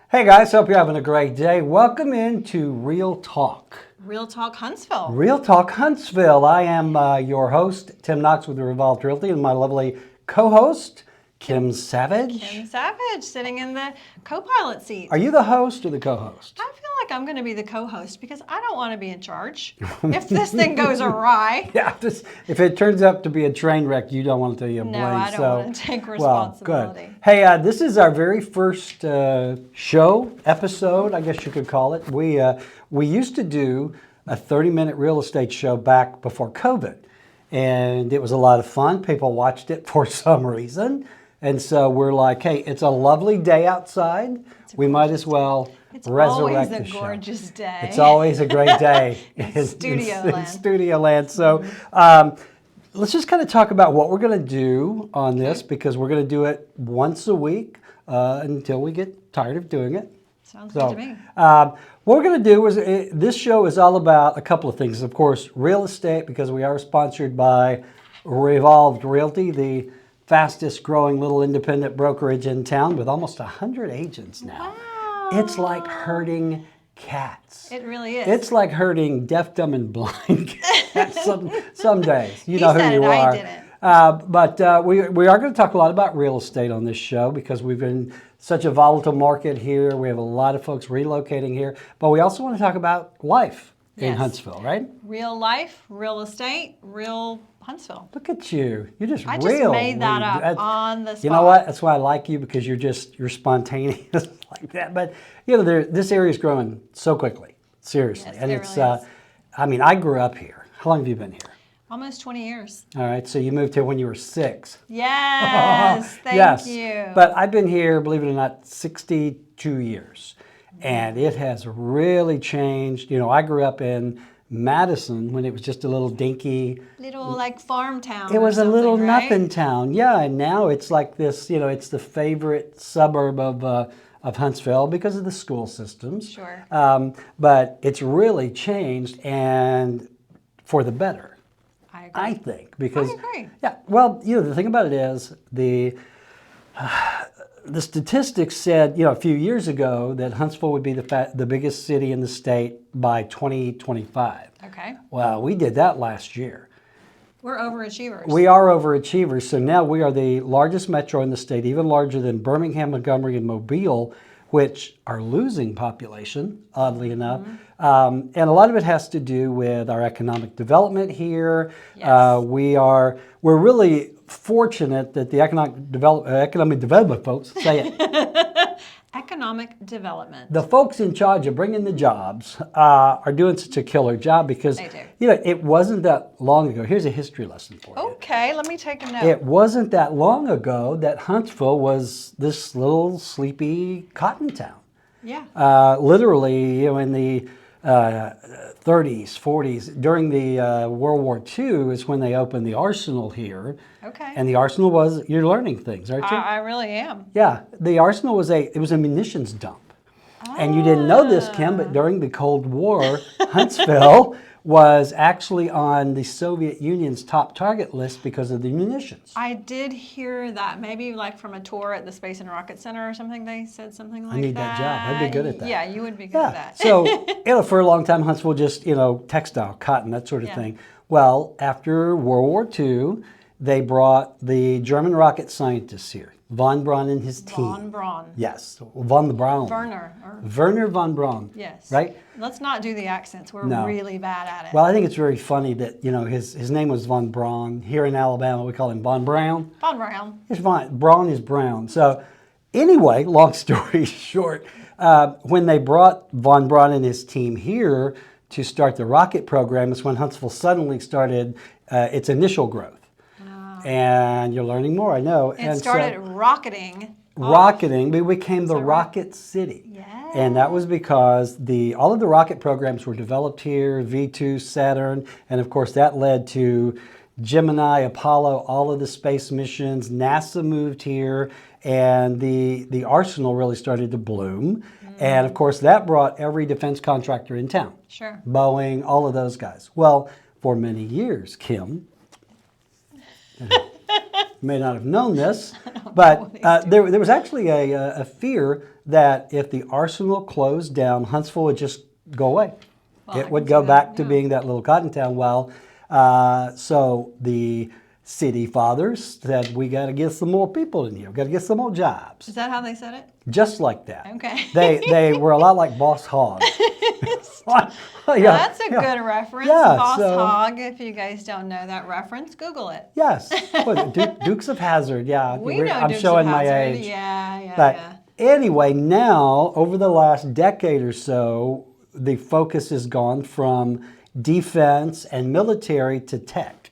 Hey guys, hope you're having a great day. Welcome into Real Talk. Real Talk Huntsville. Real Talk Huntsville. I am your host, Tim Knox with the Revolved Realty, and my lovely co-host, Kim Savage. Kim Savage, sitting in the co-pilot seat. Are you the host or the co-host? I feel like I'm going to be the co-host because I don't want to be in charge. If this thing goes awry. Yeah, if it turns out to be a train wreck, you don't want to tell you a No, blame. I don't want to take responsibility. Well, good. Hey, this is our very first episode, I guess you could call it. We used to do a 30-minute real estate show back before COVID, and it was a lot of fun. People watched it for some reason. And so we're like, hey, it's a lovely day outside. We might as well resurrect the show. It's always a gorgeous day. It's always a great day in studio land. So let's just kind of talk about what we're going to do on this, because we're going to do it once a week until we get tired of doing it. Sounds good to me. What we're going to do is, this show is all about a couple of things. Of course, real estate, because we are sponsored by Revolved Realty, the fastest growing little independent brokerage in town with almost 100 agents now. Wow. It's like herding cats. It really is. It's like herding deaf, dumb, and blind cats some days. You know who you I are. didn't. But we are going to talk a lot about real estate on this show because we've been such a volatile market here. We have a lot of folks relocating here. But we also want to talk about life in Huntsville, right? Real life, real estate, real Huntsville. Look at you. You're just I real. just made that up on the spot. You know what? That's why I like you, because you're spontaneous like that. But you know, this area is growing so quickly. Seriously. Yes, and it it's really is. I mean, I grew up here. How long have you been here? Almost 20 years. All right, so you moved here when you were 6. Yes, Yes. thank you. But I've been here, believe it or not, 62 years. And it has really changed. You know, I grew up in Madison when it was just a little dinky. Little like farm town. It was a little nothing right? town. Yeah, and now it's like this, you know, it's the favorite suburb of Huntsville because of the school systems. Sure. But it's really changed, and for the better. I think, because I agree. Yeah, well, you know, the thing about it is the statistics said, you know, a few years ago that Huntsville would be the biggest city in the state by 2025. Okay. Well, we did that last year. We're overachievers. We are overachievers. So now we are the largest metro in the state, even larger than Birmingham, Montgomery, and Mobile, which are losing population, oddly enough. And a lot of it has to do with our economic development here. Yes. We're really fortunate that the economic development folks, say it. Economic development. The folks in charge of bringing the jobs are doing such a killer job, because They do. you know, it wasn't that long ago. Here's a history lesson for you. Okay, let me take a note. It wasn't that long ago that Huntsville was this little sleepy cotton town. Yeah. Literally, you know, in the 30s, 40s, during the World War II is when they opened the Arsenal here. Okay. And the Arsenal was, you're learning things, aren't you? I really am. Yeah, the Arsenal was a munitions dump. And you didn't know this, Kim, but during the Cold War, Huntsville was actually on the Soviet Union's top target list because of the munitions. I did hear that. Maybe like from a tour at the Space and Rocket Center or something, they said something like that. I need that job. I'd be good at that. Yeah, you would be good at that. So, you know, for a long time, Huntsville just, you know, textile, cotton, that sort of thing. Well, after World War II, they brought the German rocket scientists here, von Braun and his team. Von Braun. Yes, von Braun. Werner von Braun. Yes. Right? Let's not do the accents. We're really bad at it. Well, I think it's very funny that, you know, his name was von Braun. Here in Alabama, we call him Von Braun. Von Braun. It's fine. Braun is brown. So anyway, long story short, when they brought von Braun and his team here to start the rocket program, is when Huntsville suddenly started its initial growth. And you're learning more, I know. It started rocketing. We became the Rocket City. Yes. And that was because all of the rocket programs were developed here, V2, Saturn, and of course that led to Gemini, Apollo, all of the space missions. NASA moved here, and the arsenal really started to bloom. And of course that brought every defense contractor in town. Sure. Boeing, all of those guys. Well, for many years, Kim, You may not have known this, but there was actually a fear that if the arsenal closed down, Huntsville would just go away. Well, It would go back to being that little cotton town. Well, so the city fathers said, we got to get some more people in here. We got to get some more jobs. Is that how they said it? Just like that. Okay. They were a lot like Boss Hogg. That's a good reference. Yeah, Boss Hogg. If you guys don't know that reference, Google it. Yes. Dukes of Hazzard. Yeah. I'm Dukes showing of my Hazzard. age. Yeah. But anyway, now over the last decade or so, the focus has gone from defense and military to tech.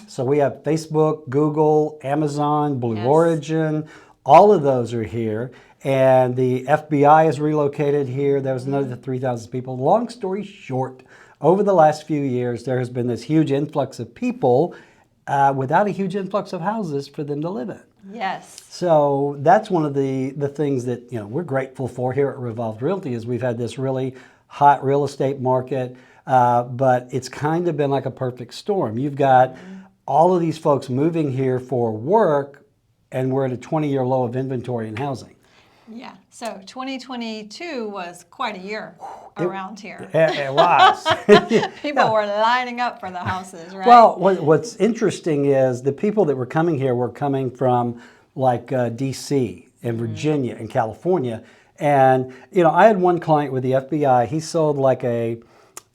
So we have Facebook, Google, Amazon, Blue Origin, all of those are here. And the FBI is relocated here. There was another 3,000 people. Long story short, over the last few years, there has been this huge influx of people without a huge influx of houses for them to live in. Yes. So that's one of the things that we're grateful for here at Revolved Realty is we've had this really hot real estate market, but it's kind of been like a perfect storm. You've got all of these folks moving here for work, and we're at a 20-year low of inventory in housing. Yeah. So 2022 was quite a year around here. It was. People were lining up for the houses, right? Well, what's interesting is the people that were coming here were coming from like D.C. and Virginia and California. And, I had one client with the FBI. He sold like a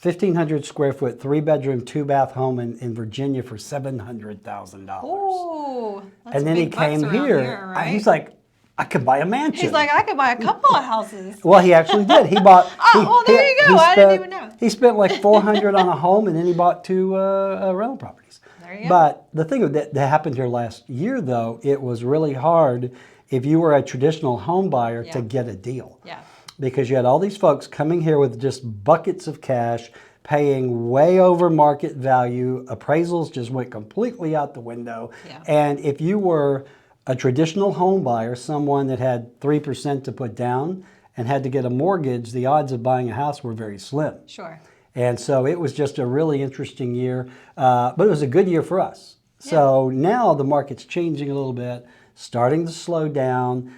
1,500 square foot, 3-bedroom, 2-bath home in Virginia for $700,000. Ooh, that's and then he big bucks came around here. right? He's like, I could buy a mansion. He's like, I could buy a couple of houses. Well, he actually did. He bought. Well, there you go. I didn't even know. He spent like $400 on a home, and then he bought 2 rental properties. There you go. But the thing that happened here last year, though, it was really hard if you were a traditional home buyer to get a deal. Yeah. Because you had all these folks coming here with just buckets of cash, paying way over market value. Appraisals just went completely out the window. Yeah. And if you were a traditional home buyer, someone that had 3% to put down and had to get a mortgage, the odds of buying a house were very slim. Sure. And so it was just a really interesting year, but it was a good year for us. So now the market's changing a little bit, starting to slow down.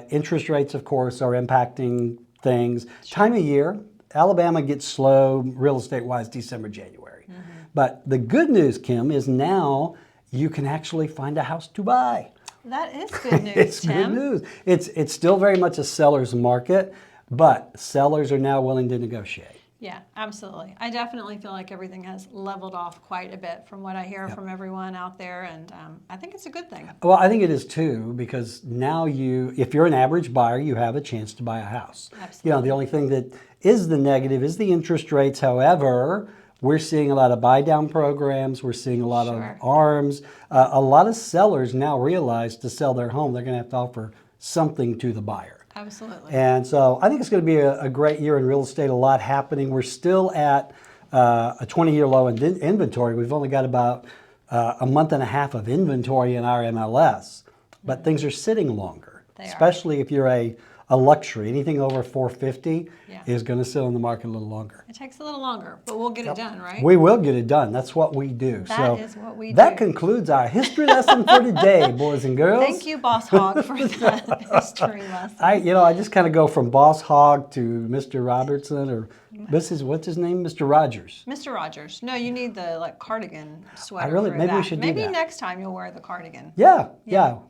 Interest rates, of course, are impacting things. Time of year, Alabama gets slow real estate-wise December, January. But the good news, Kim, is now you can actually find a house to buy. That is good news, It's Tim. good news. It's still very much a seller's market, but sellers are now willing to negotiate. Yeah, absolutely. I definitely feel like everything has leveled off quite a bit from what I hear from everyone out there, and I think it's a good thing. Well, I think it is too, because now if you're an average buyer, you have a chance to buy a house. Absolutely. The only thing that is the negative is the interest rates. However, we're seeing a lot of buy-down programs. We're seeing a lot of ARMs. A lot of sellers now realize to sell their home, they're going to have to offer something to the buyer. Absolutely. And so I think it's going to be a great year in real estate, a lot happening. We're still at a 20-year low in inventory. We've only got about a month and a half of inventory in our MLS, but things are sitting longer, especially if you're a luxury. Anything over $450 is going to sit on the market a little longer. It takes a little longer, but we'll get it done, right? We will get it done. That's what we do. That is what we do. That concludes our history lesson for today, boys and girls. Thank you, Boss Hogg, for that history lesson. I just kind of go from Boss Hogg to Mr. Robertson or what's his name? Mr. Rogers. Mr. Rogers. No, you need the cardigan sweater. Maybe we should do that. Maybe next time you'll wear the cardigan. Yeah.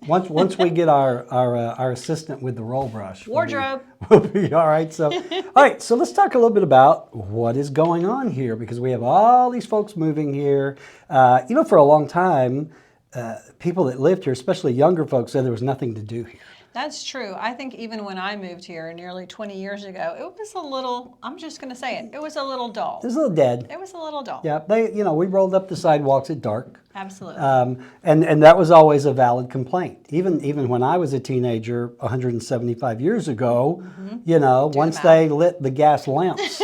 Once we get our assistant with the roll brush. Wardrobe. We'll be all right. So let's talk a little bit about what is going on here, because we have all these folks moving here. For a long time, people that lived here, especially younger folks, said there was nothing to do here. That's true. I think even when I moved here nearly 20 years ago, it was a little, I'm just going to say it, it was a little dull. It was a little dead. It was a little dull. Yeah, we rolled up the sidewalks at dark. Absolutely. And that was always a valid complaint. Even when I was a teenager 175 years ago, once they lit the gas lamps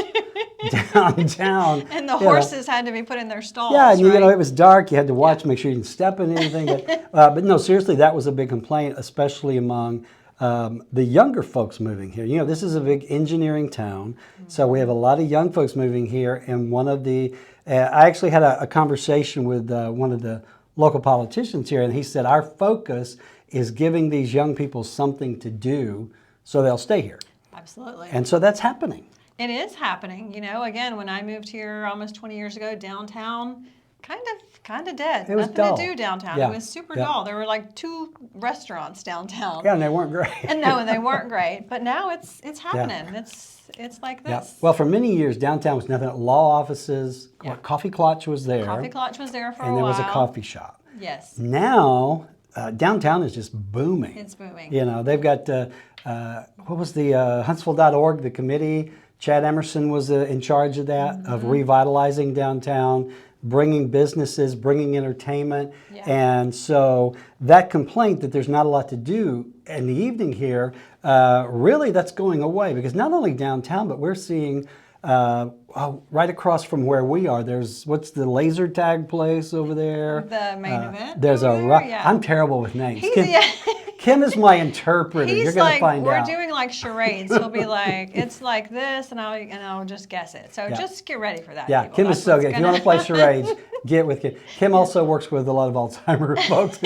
downtown. And the horses had to be put in their stalls. Yeah, and right? it was dark. You had to watch, make sure you didn't step in anything. But no, seriously, that was a big complaint, especially among the younger folks moving here. This is a big engineering town, so we have a lot of young folks moving here. And I actually had a conversation with one of the local politicians here, and he said our focus is giving these young people something to do so they'll stay here. Absolutely. And so that's happening. It is happening. You know, again, when I moved here almost 20 years ago, downtown, kind of dead. It was Nothing dull. to do downtown. Yeah. It was super Yeah. dull. There were like 2 restaurants downtown. Yeah, and they weren't great. And they weren't great. But now it's happening. It's like Yeah. this. Well, for many years, downtown was nothing but law offices. Yeah. Coffee Clutch was there. Coffee Clutch was there for a and while. there was a coffee shop. Yes. Now, downtown is just booming. It's booming. You know, they've got, what was the Huntsville.org, the committee? Chad Emerson was in charge of that, of revitalizing downtown, bringing businesses, bringing entertainment. Yeah. And so that complaint that there's not a lot to do in the evening here, really that's going away, because not only downtown, but we're seeing right across from where we are, there's, what's the laser tag place over there? The main event. There's over there? Yeah. I'm terrible with names. Yeah. Kim is my interpreter. He's You're going to like, find we're out. doing like charades. He'll be like, it's like this, and I'll just guess it. So just get ready for that. Yeah, people. Kim That's is so what's good. If you want to play charades, get with Kim. Kim also works with a lot of Alzheimer's folks.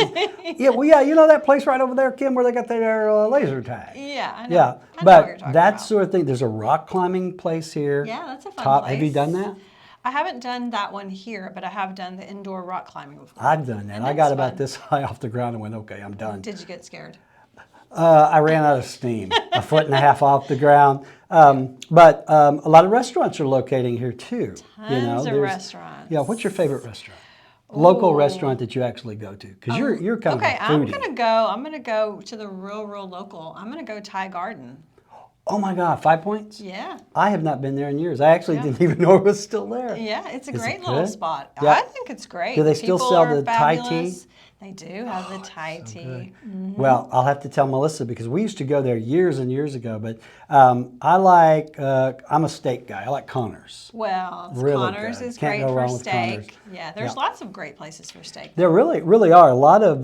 Yeah, you know that place right over there, Kim, where they got their laser tag. Yeah, I know. Yeah, I know what but you're talking that about. sort of thing. There's a rock climbing place here. Yeah, that's a fun place. Have you done that? I haven't done that one here, but I have done the indoor rock climbing before. I've done that. And I got it's about fun. this high off the ground and went, okay, I'm done. Did you get scared? I ran out of steam, a foot and a half off the ground. But a lot of restaurants are locating here too. Tons of there's- restaurants. Yeah, what's your favorite restaurant? Local Ooh. restaurant that you actually go to? Because you're kind Okay, of a foodie. I'm gonna go to the real local. I'm gonna go Thai Garden. Oh my God, 5 Points? Yeah. I have not been there in years. I actually didn't even know it was still there. Yeah, it's a Is it great little good? spot. Yeah. I think it's great. Do they still People sell are the Thai tea? fabulous. They do have the Thai tea. Well, I'll have to tell Melissa because we used to go there years and years ago. But I'm a steak guy. I like Connor's. Well, Really Connors good. is Can't great go for wrong with Connors. steak. Yeah, there's Yeah. lots of great places for steak. There really are a lot of,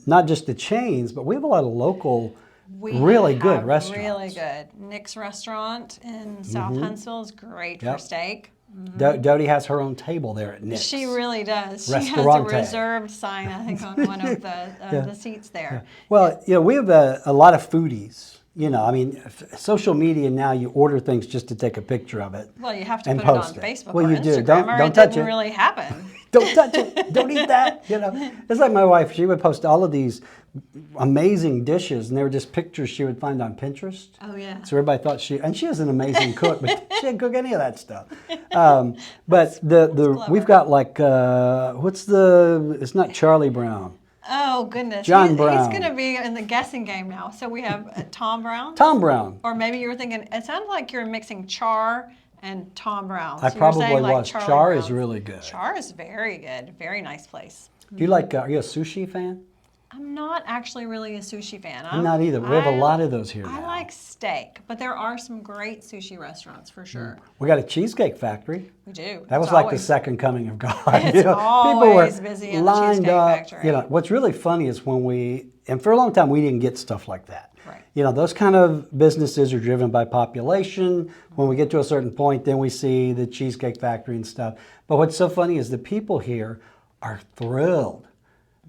not just the chains, but we have a lot of local, really good have restaurants. Really good. Nick's Restaurant in South Huntsville is great Yep. for steak. Dodie has her own table there at Nick's. She really does. She has a Restaurante. reserved sign, I think, on one of the seats there. Well, we have a lot of foodies. I mean, social media now, you order things just to take a picture of it. Well, you have to and put it on post it. Facebook Well, or you Instagram, do. Don't or it touch didn't it. really happen. Don't touch it. Don't eat that. It's like my wife. She would post all of these amazing dishes, and they were just pictures she would find on Pinterest. Oh, yeah. So everybody thought and she is an amazing cook, but she didn't cook any of that stuff. But we've got like, it's not Charlie Brown. Oh, goodness. John He's Brown. going to be in the guessing game now. So we have Tom Brown. Tom Brown. Or maybe you were thinking, it sounded like you're mixing Char and Tom Brown. I So you're saying probably like was. Charlie Char is Brown. really good. Char is very good. Very nice place. Do you like, are you a sushi fan? I'm not actually really a sushi fan. I'm not either. We have a lot of those here I now. like steak, but there are some great sushi restaurants for sure. We got a Cheesecake Factory. We do. That was It's like the always- second coming of God. It's always busy in the lined Cheesecake up. Factory. What's really funny is and for a long time we didn't get stuff like that. Right. Those kind of businesses are driven by population. When we get to a certain point, then we see the Cheesecake Factory and stuff. But what's so funny is the people here are thrilled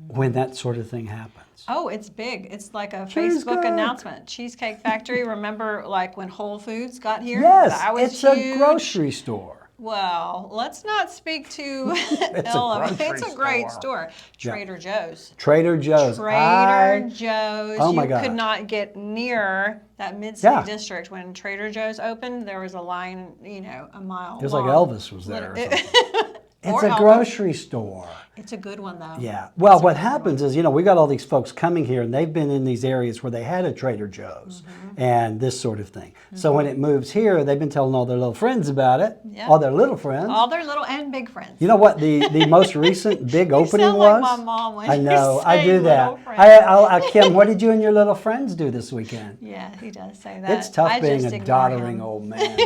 when that sort of thing happens. Oh, it's big. It's like a Cheesecake. Facebook announcement. Cheesecake Factory. Remember, like when Whole Foods got here? Yes, That was it's huge. a grocery store. Well, let's not speak to It's a grocery It's a great store. store. Trader Joe's. Trader Joe's. Trader Joe's. Oh my you God. could not get near that mid-city Yeah. district when Trader Joe's opened. There was a line, a mile. It was like long. Elvis was there or Lit- something. It's Or a Elvis. grocery store. It's a good one though. Yeah. Well, what happens is, we got all these folks coming here and they've been in these areas where they had a Trader Joe's and this sort of thing. So when it moves here, they've been telling all their little friends about it, Yeah. all their little friends. All their little and big friends. You know what the most recent big opening sound was? like my mom when I you know, I say do that. little friends. Kim, what did you and your little friends do this weekend? Yeah, he does say that. It's tough I being just a ignore doddering him. old man.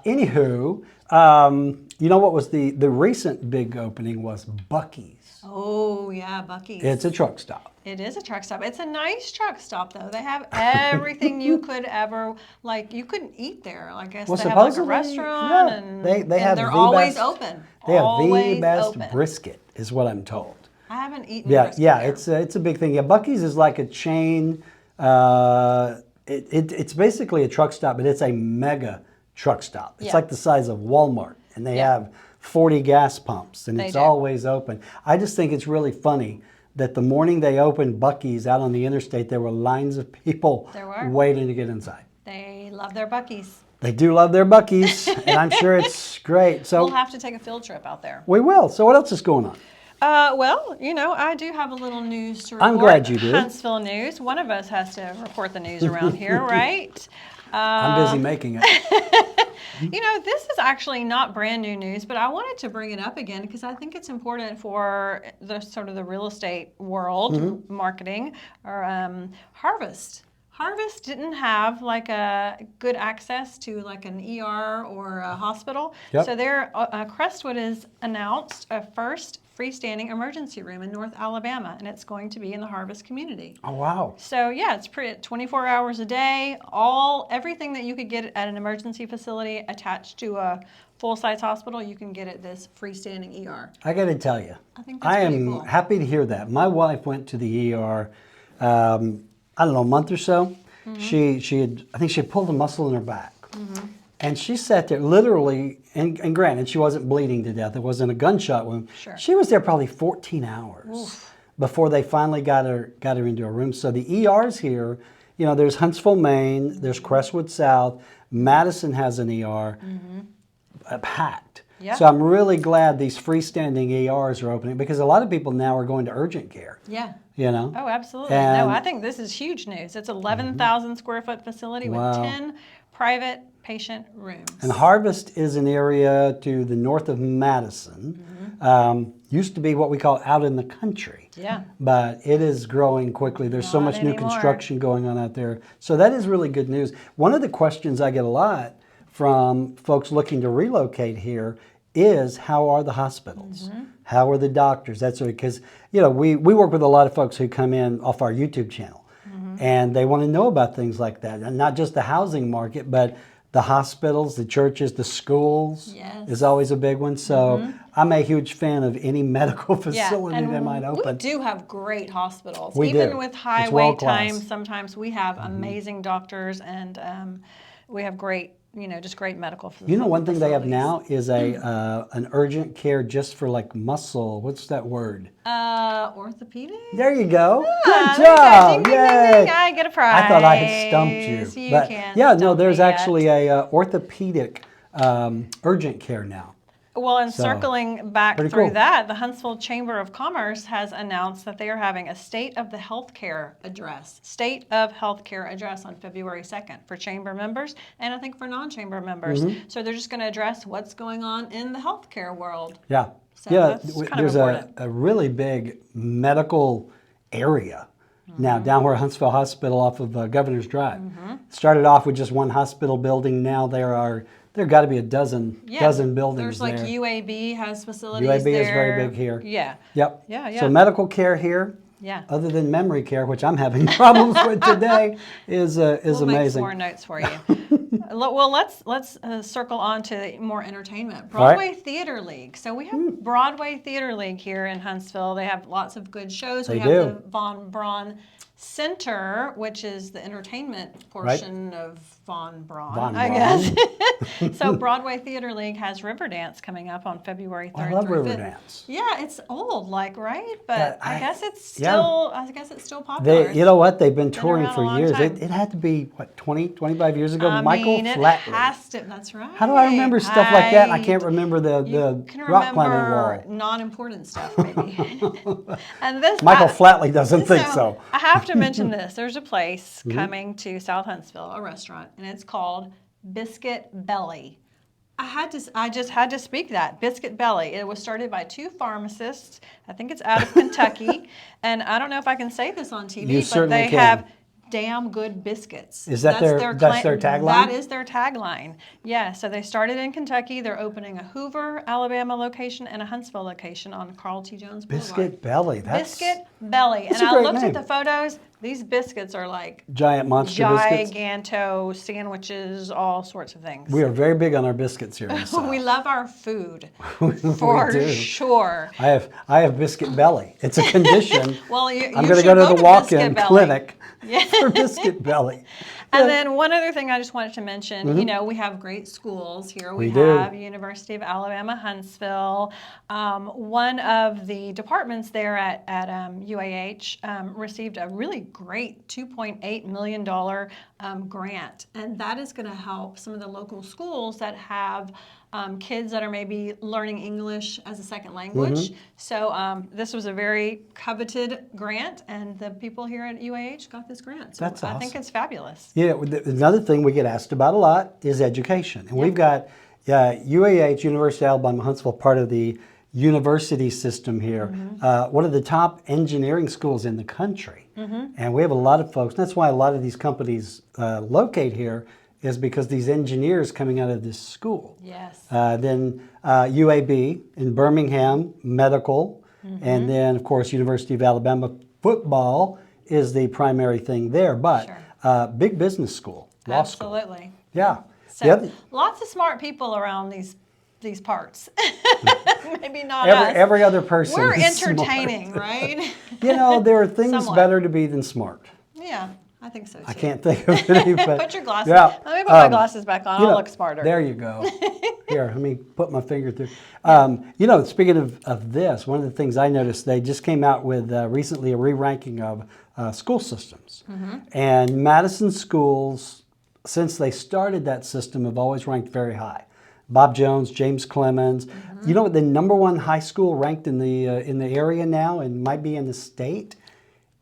Anywho, you know what was the recent big opening was Buc-ee's. Oh yeah, Buc-ee's. It's a truck stop. It is a truck stop. It's a nice truck stop though. They have everything you could ever like. You couldn't eat there. I guess Well, they have like a supposedly, restaurant yeah. and They have they're the always best- open. They have always the best open. brisket, is what I'm told. I haven't eaten Yeah, brisket yeah, there. it's a big thing. Yeah, Buc-ee's is like a chain. It's basically a truck stop, but it's a mega truck stop. It's Yeah. like the size of Walmart, and they Yeah. have 40 gas pumps, and They it's do. always open. I just think it's really funny that the morning they opened Buc-ee's out on the interstate, there were lines of people There were. waiting to get inside. They love their Buc-ee's. They do love their Buc-ee's, and I'm sure it's great. So We'll have to take a field trip out there. we will. So what else is going on? Well, I do have a little news to report. I'm glad you do. Huntsville news. One of us has to report the news around here, right? I'm busy making it. This is actually not brand new news, but I wanted to bring it up again because I think it's important for the sort of the real estate world, marketing, or Harvest. Harvest didn't have like a good access to like an ER or a hospital. Yep. So Crestwood has announced a first freestanding emergency room in North Alabama, and it's going to be in the Harvest community. Oh, wow. So yeah, it's pretty 24 hours a day, everything that you could get at an emergency facility attached to a full-size hospital, you can get at this freestanding ER. I got to tell you, I think that's I pretty am cool. happy to hear that. My wife went to the ER, I don't know, a month or so. Mm-hmm. I think she had pulled a muscle in her back. And she sat there literally, and granted, she wasn't bleeding to death. It wasn't a gunshot wound. Sure. She was there probably 14 hours before they finally got her into a room. So the ERs here, there's Huntsville, Maine, there's Crestwood South, Madison has an ER, packed. Yeah. So I'm really glad these freestanding ERs are opening because a lot of people now are going to urgent care. Yeah. Oh, absolutely. And- No, I think this is huge news. It's 11,000 square foot facility Wow. with 10 private patient rooms. And Harvest is an area to the north of Madison. Used to be what we call out in the country. Yeah. But it is growing quickly. There's so Not much new anymore. construction going on out there. So that is really good news. One of the questions I get a lot from folks looking to relocate here is how are the hospitals? How are the doctors? That's because, we work with a lot of folks who come in off our YouTube channel and they want to know about things like that. And not just the housing market, but the hospitals, the churches, the schools Yes. is always a big one. So I'm a huge fan of any medical facility and that might open. we do have great hospitals. We Even do. with high It's wait world-class. times, sometimes we have amazing doctors and we have great, just great medical facilities. One thing they have now is an urgent care just for like muscle. What's that word? Orthopedic? There you go. Ah, Good there you go. job. Ding, ding, ding, Yay. ding. I get a prize. I thought I had stumped you. You But can't yeah, no, stump there's me yet. actually a orthopedic urgent care now. Well, and So, circling back pretty through cool. that, the Huntsville Chamber of Commerce has announced that they are having a State of the Healthcare address on February 2nd for chamber members and I think for non-chamber members. So they're just going to address what's going on in the healthcare world. Yeah. So yeah, that's kind of there's important. a really big medical area now down where Huntsville Hospital off of Governor's Drive. Started off with just one hospital building. Now there got to be a dozen buildings There's like there. UAB has facilities UAB there. is very big here. Yeah. Yep. Yeah. So medical care here, Yeah. other than memory care, which I'm having problems with today, is We'll amazing. make some more notes for you. Well, let's circle on to more entertainment. All right. Broadway Theater League. So we have Broadway Theater League here in Huntsville. They have lots of good shows. They we have do. the Von Braun Center, which is the entertainment portion of Von Braun, Von I Braun. guess. So Broadway Theater League has Riverdance coming up on February 3rd I love through 5th. Riverdance. Yeah, it's old, right? But Yeah, I guess it's yeah. still popular. You know what? They've been touring around a for long years. time. It had to be, 25 years ago? I Michael mean, it Flatley. has to. That's right. How do I remember stuff like that? I can't remember the You can rock climbing remember wall. non-important stuff, maybe. And this Michael Flatley doesn't think so. I have to mention this. There's a place Mm-hmm. coming to South Huntsville, a restaurant, and it's called Biscuit Belly. I just had to speak that. Biscuit Belly. It was started by two pharmacists. I think it's out of Kentucky, and I don't know if I can say this on TV, You but certainly they can. have damn good biscuits. Is that their tagline? That is their tagline. Yeah, so they started in Kentucky. They're opening a Hoover, Alabama location and a Huntsville location on Carl T. Jones Boulevard. Biscuit Belly. Biscuit Belly. That's And a I great looked name. at the photos. These biscuits are like Giant monster biscuits. giganto sandwiches, all sorts of things. We are very big on our biscuits here in the South. We love our food, We for do. sure. I have biscuit belly. It's a condition. Well, I'm going to go to the walk-in Biscuit Belly. clinic Yeah. for biscuit belly. And then one other thing I just wanted to mention, you know, we have great schools here. We do. have University of Alabama, Huntsville. One of the departments there at UAH received a really great $2.8 million grant. And that is going to help some of the local schools that have kids that are maybe learning English as a second language. So this was a very coveted grant, and the people here at UAH got this grant. So That's I think awesome. it's fabulous. Yeah, another thing we get asked about a lot is education. And we've got UAH, University of Alabama, Huntsville, part of the university system here, one of the top engineering schools in the country. And we have a lot of folks, that's why a lot of these companies locate here, is because these engineers coming out of this school. Yes. Then UAB in Birmingham, medical, and then of course University of Alabama, football is the primary thing there, but big business school, law school. Absolutely. Yeah. So lots of smart people around these parts. Maybe not every other person. We're is entertaining, smart. right? You know, there are things Somewhat. better to be than smart. Yeah, I think so too. I can't think of any, but Put your glasses. yeah. Let me put my glasses back on. You I'll know, look smarter. There you go. Here, let me put my finger through. You know, speaking of this, one of the things I noticed, they just came out with recently a re-ranking of school systems. And Madison schools, since they started that system, have always ranked very high. Bob Jones, James Clemens. You know what the #1 high school ranked in the area now, and might be in the state,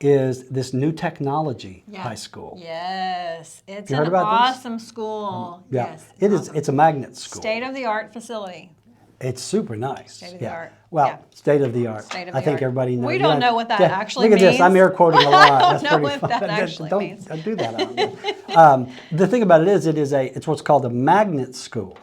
is this new technology high school. Yes, it's You heard an about this? awesome school. Yeah, Yes, it is. awesome. It's a magnet school. State-of-the-art facility. It's super nice. State of the art. Well, Yeah. state of the art. State of I the think art. everybody knows. We don't know what that actually Look at this. means. I'm air quoting a lot. I don't That's know pretty what fun. that actually means. Don't do that on me. The thing about it is, it's what's called a magnet school,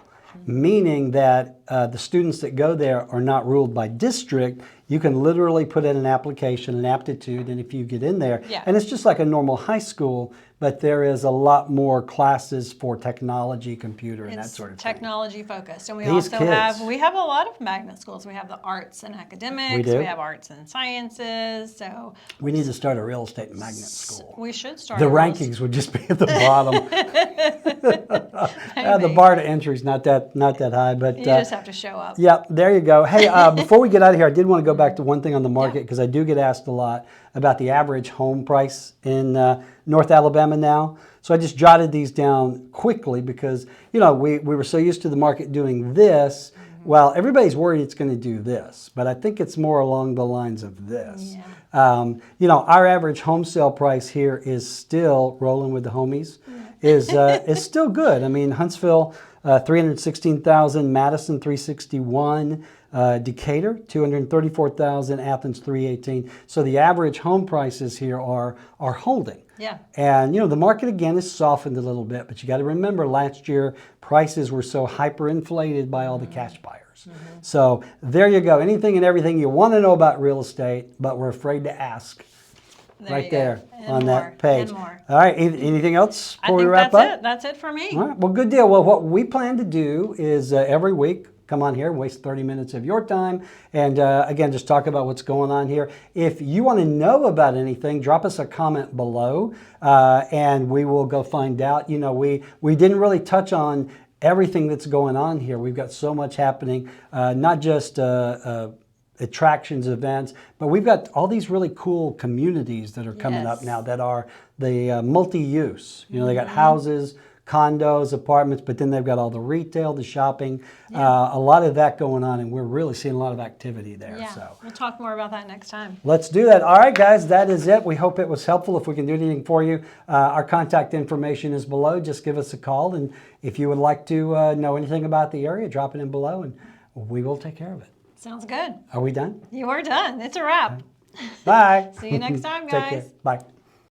meaning that the students that go there are not ruled by district. You can literally put in an application, an aptitude, and if you get in there, and it's just like a normal high school, but there is a lot more classes for technology, computer, and that sort of thing. Technology focused, and we These also kids. have a lot of magnet schools. We have the arts and academics. We do. We have arts and sciences. So We need to start a real estate magnet school. we should start. The a real- rankings would just be at the bottom. The bar to entry is not that high, but You just have to show up. yeah, there you go. Hey, before we get out of here, I did want to go back to one thing on the market because I do get asked a lot about the average home price in North Alabama now. So I just jotted these down quickly because, you know, we were so used to the market doing this. Well, everybody's worried it's going to do this, but I think it's more along the lines of this. You know, our average home sale price here is still rolling with the homies. Is still good. I mean, Huntsville, 316,000, Madison, 361, Decatur, 234,000, Athens, 318. So the average home prices here are holding. Yeah. And, you know, the market again has softened a little bit, but you got to remember last year prices were so hyperinflated by all the cash buyers. So there you go. Anything and everything you want to know about real estate, but we're afraid to ask. Right there on that page. And more. All right. Anything else I before we think wrap that's up? it. That's it for me. All right. Well, good deal. Well, what we plan to do is every week come on here, waste 30 minutes of your time, and again, just talk about what's going on here. If you want to know about anything, drop us a comment below, and we will go find out. You know, we didn't really touch on everything that's going on here. We've got so much happening, not just attractions, events, but we've got all these really cool communities that are coming up now that are the multi-use. You know, they got houses, condos, apartments, but then they've got all the retail, the shopping, a lot of that going on, and we're really seeing a lot of activity there. Yeah. So We'll talk more about that next time. let's do that. All right, guys, that is it. We hope it was helpful. If we can do anything for you, our contact information is below. Just give us a call, and if you would like to know anything about the area, drop it in below, and we will take care of it. Sounds good. Are we done? You are done. It's a wrap. Bye. See you next time, Take care. guys. Bye.